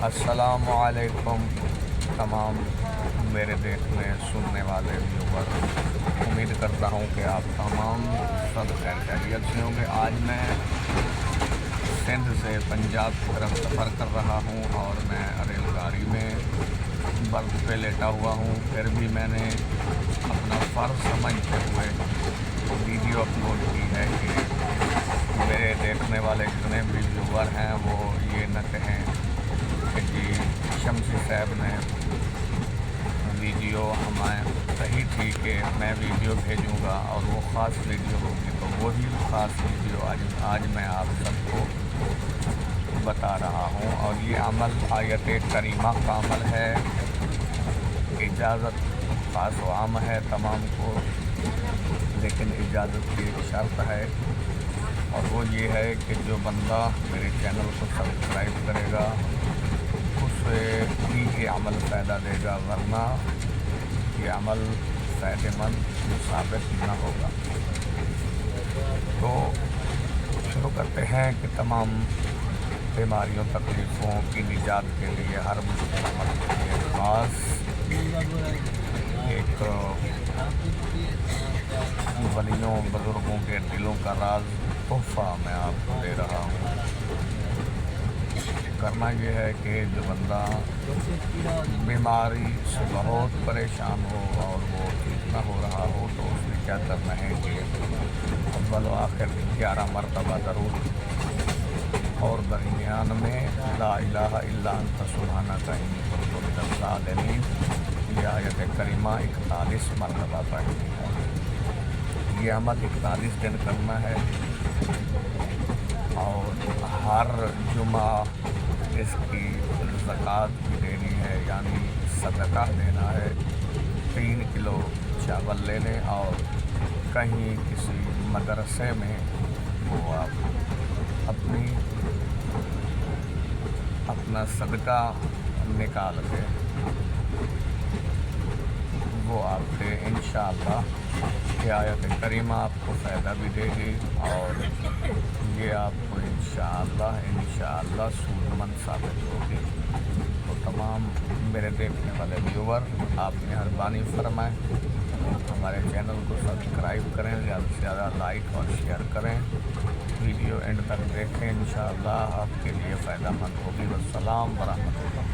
السلام علیکم تمام میرے دیکھنے سننے والے ویور، امید کرتا ہوں کہ آپ تمام سب خیر خیریت سے ہوں گے۔ آج میں سندھ سے پنجاب کی طرف سفر کر رہا ہوں اور میں ریل گاڑی میں برتھ پہ لیٹا ہوا ہوں، پھر بھی میں نے اپنا فرض سمجھتے ہوئے ویڈیو اپلوڈ کی ہے کہ میرے دیکھنے والے جتنے بھی ویور ہیں وہ یہ نہ کہیں کہ جی شمسی صاحب نے ویڈیو ہمیں صحیح تھی کہ میں ویڈیو بھیجوں گا اور وہ خاص ویڈیو ہوگی، تو وہی خاص ویڈیو آج میں آپ سب کو بتا رہا ہوں۔ اور یہ عمل آیت کریمہ کا عمل ہے، اجازت خاص و عام ہے تمام کو، لیکن اجازت کی ایک شرط ہے، اور وہ یہ ہے کہ جو بندہ میرے چینل کو سبسکرائب کرے گا اسے ہی یہ عمل فائدہ دے گا، ورنہ یہ عمل فائدہ مند ثابت نہ ہوگا۔ تو شروع کرتے ہیں کہ تمام بیماریوں تکلیفوں کی نجات کے لیے ہر مشکل عمل کے لیے خاص ایک ولیوں بزرگوں کے دلوں کا راز تحفہ میں آپ کو دے رہا ہوں۔ کرنا یہ ہے کہ جو بندہ بیماری سے بہت پریشان ہو اور وہ ٹھیک نہ ہو رہا ہو، تو اس نے کیا کرنا ہے کہ اول و آخر 11 مرتبہ درود اور درمیان میں لا الہ الا انت سبحانک انی کنت من الظالمین، یہ آیت کریمہ 41 مرتبہ پڑھنی ہے۔ یہ عمل 41 دن کرنا ہے، اور ہر جمعہ اس کی زکوٰۃ بھی دینی ہے، یعنی صدقہ دینا ہے۔ 3 کلو چاول لے لیں اور کہیں کسی مدرسے میں وہ آپ اپنا صدقہ نکال کے وہ آپ دے، انشاءاللہ یہ آیت کریمہ آپ کو فائدہ بھی دے گی اور یہ آپ کو انشاءاللہ سود مند ثابت ہوگی۔ تو تمام میرے دیکھنے والے ویور، آپ مہربانی فرمائیں ہمارے چینل کو سبسکرائب کریں، زیادہ سے زیادہ لائک اور شیئر کریں، ویڈیو اینڈ تک دیکھیں، انشاءاللہ آپ کے لیے فائدہ مند ہوگی۔ والسلام ورحمۃ اللہ۔